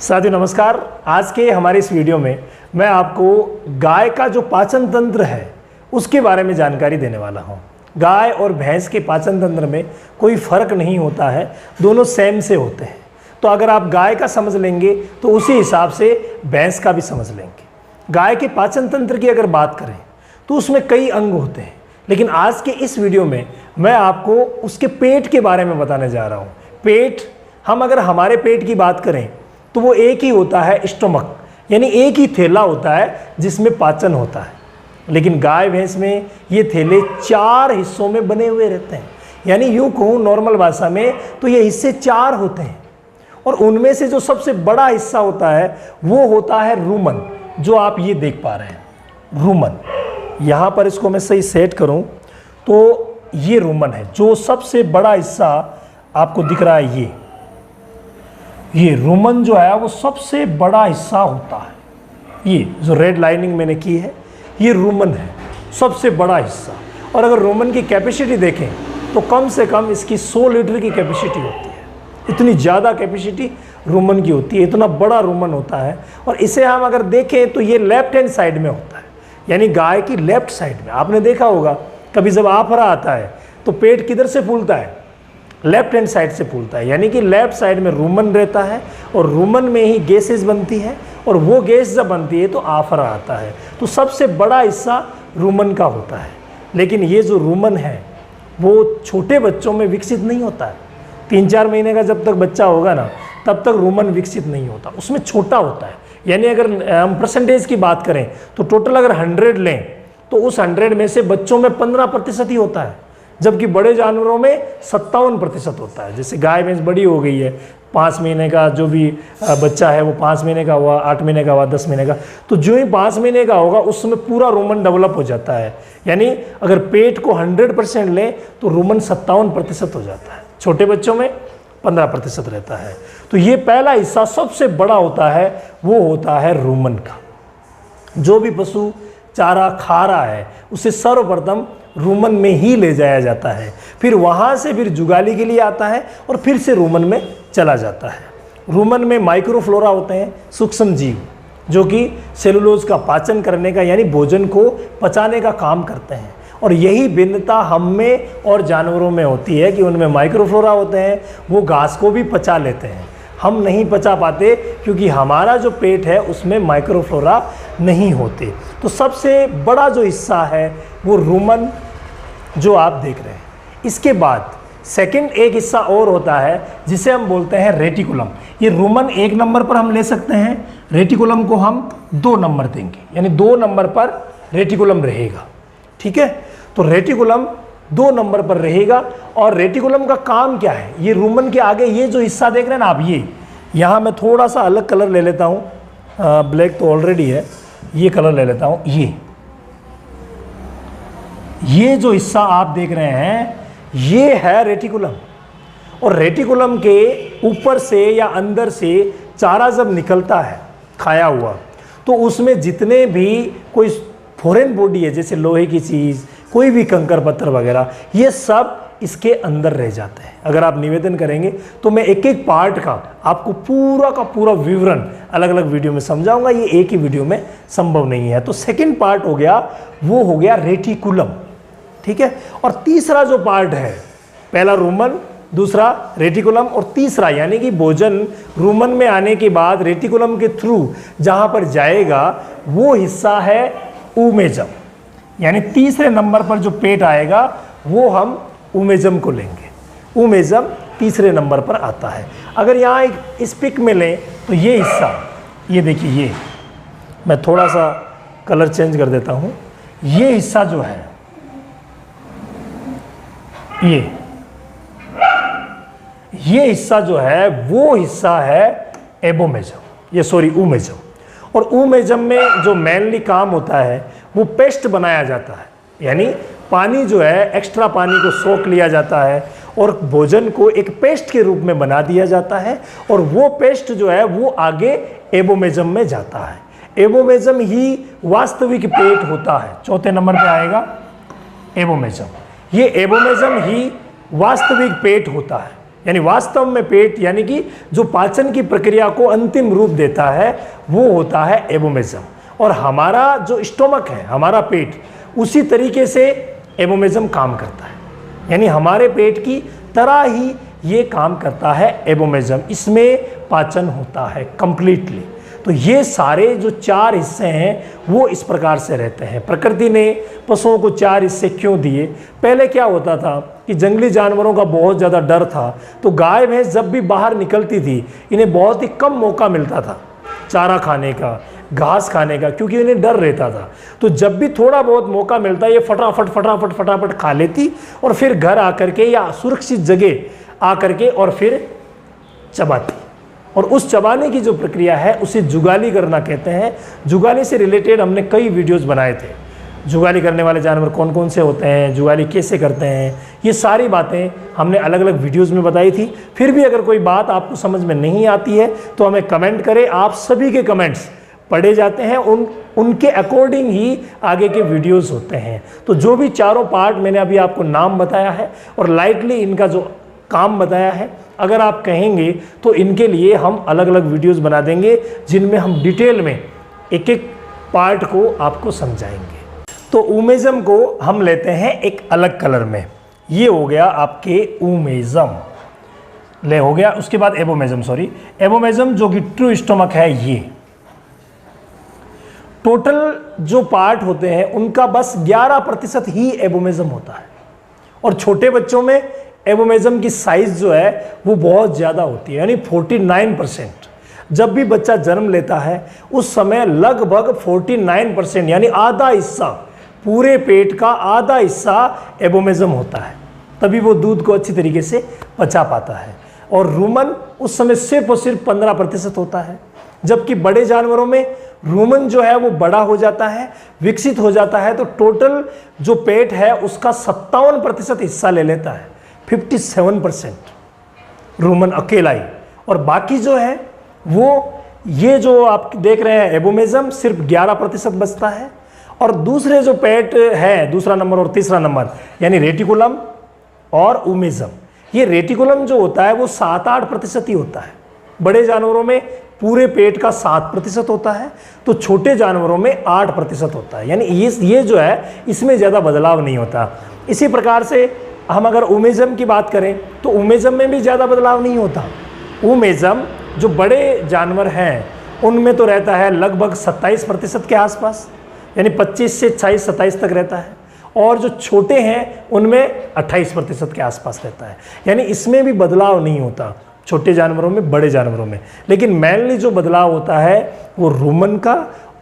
साथियों नमस्कार। आज के हमारे इस वीडियो में मैं आपको गाय का जो पाचन तंत्र है उसके बारे में जानकारी देने वाला हूं। गाय और भैंस के पाचन तंत्र में कोई फ़र्क नहीं होता है, दोनों सेम से होते हैं। तो अगर आप गाय का समझ लेंगे तो उसी हिसाब से भैंस का भी समझ लेंगे। गाय के पाचन तंत्र की अगर बात करें तो उसमें कई अंग होते हैं, लेकिन आज के इस वीडियो में मैं आपको उसके पेट के बारे में बताने जा रहा हूँ। पेट, हम अगर हमारे पेट की बात करें तो वो एक ही होता है, स्टोमक, यानी एक ही थैला होता है जिसमें पाचन होता है। लेकिन गाय भैंस में ये थैले 4 हिस्सों में बने हुए रहते हैं, यानी यूँ कहूँ नॉर्मल भाषा में तो ये हिस्से 4 होते हैं। और उनमें से जो सबसे बड़ा हिस्सा होता है वो होता है रुमन, जो आप ये देख पा रहे हैं रुमन। यहाँ पर इसको मैं सही सेट करूँ तो ये रुमन है, जो सबसे बड़ा हिस्सा आपको दिख रहा है। ये रुमन जो है वो सबसे बड़ा हिस्सा होता है। ये जो रेड लाइनिंग मैंने की है ये रुमन है, सबसे बड़ा हिस्सा। और अगर रुमन की कैपेसिटी देखें तो कम से कम इसकी 100 लीटर की कैपेसिटी होती है। इतनी ज़्यादा कैपेसिटी रुमन की होती है, इतना बड़ा रुमन होता है। और इसे हम अगर देखें तो ये लेफ्ट हैंड साइड में होता है, यानी गाय की लेफ्ट साइड में। आपने देखा होगा कभी जब आफरा आता है तो पेट किधर से फूलता है? लेफ्ट हैंड साइड से फूलता है, यानी कि लेफ्ट साइड में रुमन रहता है और रुमन में ही गैसेस बनती है, और वो गैस जब बनती है तो आफरा आता है। तो सबसे बड़ा हिस्सा रुमन का होता है। लेकिन ये जो रुमन है वो छोटे बच्चों में विकसित नहीं होता है। 3-4 महीने का जब तक बच्चा होगा ना तब तक रुमन विकसित नहीं होता, उसमें छोटा होता है। यानी अगर हम परसेंटेज की बात करें तो टोटल अगर 100 लें तो उस 100 में से बच्चों में 15% ही होता है, जबकि बड़े जानवरों में 57% होता है। जैसे गाय भैंस बड़ी हो गई है, 5 महीने का जो भी बच्चा है वो 5 महीने का हुआ, 8 महीने का हुआ, 10 महीने का, तो जो ही 5 महीने का होगा उसमें पूरा रुमन डेवलप हो जाता है। यानी अगर पेट को 100% लें तो रुमन 57% हो जाता है, छोटे बच्चों में 15% रहता है। तो ये पहला हिस्सा सबसे बड़ा होता है, वो होता है रुमन का। जो भी पशु चारा खा रहा है उसे सर्वप्रथम रुमन में ही ले जाया जाता है, फिर वहाँ से फिर जुगाली के लिए आता है और फिर से रुमन में चला जाता है। रुमन में माइक्रोफ्लोरा होते हैं, सूक्ष्म जीव, जो कि सेलुलोज का पाचन करने का यानी भोजन को पचाने का काम करते हैं। और यही भिन्नता हम में और जानवरों में होती है कि उनमें माइक्रोफ्लोरा होते हैं, वो घास को भी पचा लेते हैं। हम नहीं पचा पाते क्योंकि हमारा जो पेट है उसमें माइक्रोफ्लोरा नहीं होते। तो सबसे बड़ा जो हिस्सा है वो रुमन जो आप देख रहे हैं। इसके बाद सेकंड एक हिस्सा और होता है जिसे हम बोलते हैं रेटिकुलम। ये रुमन 1 नंबर पर हम ले सकते हैं, रेटिकुलम को हम 2 नंबर देंगे, यानी 2 नंबर पर रेटिकुलम रहेगा। ठीक है, तो रेटिकुलम 2 नंबर पर रहेगा। और रेटिकुलम का काम क्या है? ये रुमन के आगे ये जो हिस्सा देख रहे हैं ना आप, ये यहाँ मैं थोड़ा सा अलग कलर ले लेता हूँ, ब्लैक तो ऑलरेडी है, ये कलर ले लेता हूँ। ये जो हिस्सा आप देख रहे हैं ये है रेटिकुलम। और रेटिकुलम के ऊपर से या अंदर से चारा जब निकलता है खाया हुआ, तो उसमें जितने भी कोई फॉरेन बॉडी है, जैसे लोहे की चीज़, कोई भी कंकर पत्थर वगैरह, ये सब इसके अंदर रह जाते हैं। अगर आप निवेदन करेंगे तो मैं एक एक पार्ट का आपको पूरा का पूरा विवरण अलग अलग वीडियो में समझाऊंगा, ये एक ही वीडियो में संभव नहीं है। तो सेकंड पार्ट हो गया, वो हो गया रेटिकुलम। ठीक है, और तीसरा जो पार्ट है, पहला रुमन, दूसरा रेटिकुलम, और तीसरा यानी कि भोजन रुमन में आने के बाद रेटिकुलम के थ्रू जहां पर जाएगा वो हिस्सा है ऊमेजम। यानी तीसरे नंबर पर जो पेट आएगा वो हम ऊमेजम को लेंगे। ऊमेजम तीसरे नंबर पर आता है। अगर यहाँ इस पिक में लें तो ये हिस्सा, ये देखिए, ये मैं थोड़ा सा कलर चेंज कर देता हूँ। ये हिस्सा जो है, ये हिस्सा जो है वो हिस्सा है एबोमेजम, ये सॉरी ऊमेजम। और ऊमेजम में जो मेनली काम होता है वो पेस्ट बनाया जाता है, यानी पानी जो है एक्स्ट्रा पानी को सोख लिया जाता है और भोजन को एक पेस्ट के रूप में बना दिया जाता है। और वो पेस्ट जो है वो आगे एबोमेजम में जाता है। एबोमेजम ही वास्तविक पेट होता है। चौथे नंबर पे आएगा एबोमेजम। ये एबोमेजम ही वास्तविक पेट होता है। यानी वास्तव में पेट यानी कि जो पाचन की प्रक्रिया को अंतिम रूप देता है वो होता है एबोमेजम। और हमारा जो स्टोमक है, हमारा पेट, उसी तरीके से एबोमेजम काम करता है। यानी हमारे पेट की तरह ही ये काम करता है एबोमेजम। इसमें पाचन होता है कंप्लीटली। तो ये सारे जो 4 हिस्से हैं वो इस प्रकार से रहते हैं। प्रकृति ने पशुओं को 4 हिस्से क्यों दिए? पहले क्या होता था कि जंगली जानवरों का बहुत ज़्यादा डर था, तो गाय भैंस जब भी बाहर निकलती थी इन्हें बहुत ही कम मौका मिलता था चारा खाने का, घास खाने का, क्योंकि इन्हें डर रहता था। तो जब भी थोड़ा बहुत मौका मिलता ये फटाफट खा लेती और फिर घर आकर के या सुरक्षित जगह आकर के और फिर चबाती। और उस चबाने की जो प्रक्रिया है उसे जुगाली करना कहते हैं। जुगाली से रिलेटेड हमने कई वीडियोस बनाए थे। जुगाली करने वाले जानवर कौन कौन से होते हैं, जुगाली कैसे करते हैं, ये सारी बातें हमने अलग अलग वीडियोस में बताई थी। फिर भी अगर कोई बात आपको समझ में नहीं आती है तो हमें कमेंट करें। आप सभी के कमेंट्स पढ़े जाते हैं, उनके अकॉर्डिंग ही आगे के वीडियोस होते हैं। तो जो भी चारों पार्ट मैंने अभी आपको नाम बताया है और लाइटली इनका जो काम बताया है, अगर आप कहेंगे तो इनके लिए हम अलग अलग वीडियोस बना देंगे जिनमें हम डिटेल में एक एक पार्ट को आपको समझाएंगे। तो ऊमेजम को हम लेते हैं एक अलग कलर में। ये हो गया आपके ऊमेजम ले हो गया। उसके बाद एबोमेजम, एबोमेजम जो कि ट्रू स्टोमक है। ये टोटल जो पार्ट होते हैं उनका बस 11% ही एबोमेजम होता है। और छोटे बच्चों में एबोमेजम की साइज जो है वो बहुत ज़्यादा होती है, यानी 49%। जब भी बच्चा जन्म लेता है उस समय लगभग 49% यानी आधा हिस्सा, पूरे पेट का आधा हिस्सा एबोमेजम होता है। तभी वो दूध को अच्छी तरीके से पचा पाता है। और रूमन उस समय सिर्फ और सिर्फ 15% होता है। जबकि बड़े जानवरों में रूमन जो है वो बड़ा हो जाता है, विकसित हो जाता है, तो टोटल जो पेट है उसका 57% हिस्सा ले लेता है। 57% रूमन अकेला ही। और बाकी जो है वो ये जो आप देख रहे हैं एबोमेजम सिर्फ 11% बचता है। और दूसरे जो पेट है, दूसरा नंबर और तीसरा नंबर, यानी रेटिकुलम और ऊमेजम, ये रेटिकुलम जो होता है वो 7-8% ही होता है। बड़े जानवरों में पूरे पेट का 7% होता है, तो छोटे जानवरों में 8% होता है। यानी ये जो है इसमें ज़्यादा बदलाव नहीं होता। इसी प्रकार से हम अगर ऊमेजम की बात करें तो ऊमेजम में भी ज़्यादा बदलाव नहीं होता। ऊमेजम जो बड़े जानवर हैं उनमें तो रहता है लगभग 27% के आसपास, यानी 25 से 26-27 तक रहता है। और जो छोटे हैं उनमें 28% के आसपास रहता है। यानी इसमें भी बदलाव नहीं होता छोटे जानवरों में, बड़े जानवरों में। लेकिन मेनली जो बदलाव होता है वो रूमन का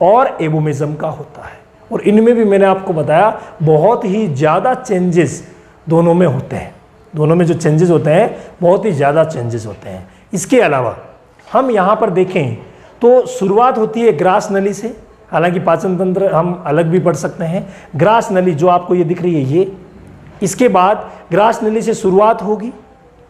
और एबोमेजम का होता है। और इनमें भी मैंने आपको बताया बहुत ही ज़्यादा चेंजेस दोनों में होते हैं। दोनों में जो चेंजेस होते हैं बहुत ही ज़्यादा चेंजेस होते हैं। इसके अलावा हम यहाँ पर देखें तो शुरुआत होती है ग्रास नली से। हालांकि पाचन तंत्र हम अलग भी पढ़ सकते हैं। ग्रास नली जो आपको ये दिख रही है ये, इसके बाद ग्रास नली से शुरुआत होगी,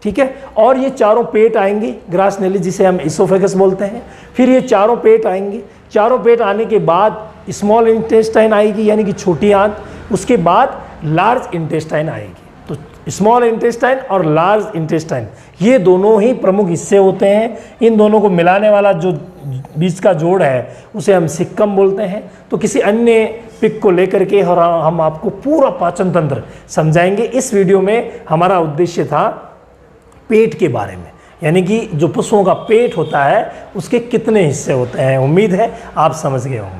ठीक है। और ये चारों पेट आएंगे, ग्रास नली जिसे हम इसोफेगस बोलते हैं। फिर ये चारों पेट आएंगे। चारों पेट आने के बाद स्मॉल इंटेस्टाइन आएगी, यानी कि छोटी आंत। उसके बाद लार्ज इंटेस्टाइन आएगी। तो स्मॉल इंटेस्टाइन और लार्ज इंटेस्टाइन ये दोनों ही प्रमुख हिस्से होते हैं। इन दोनों को मिलाने वाला जो बीच का जोड़ है उसे हम सिक्कम बोलते हैं। तो किसी अन्य पिक को लेकर के और हम आपको पूरा पाचन तंत्र समझाएंगे। इस वीडियो में हमारा उद्देश्य था पेट के बारे में, यानी कि जो पशुओं का पेट होता है उसके कितने हिस्से होते हैं। उम्मीद है आप समझ गए होंगे।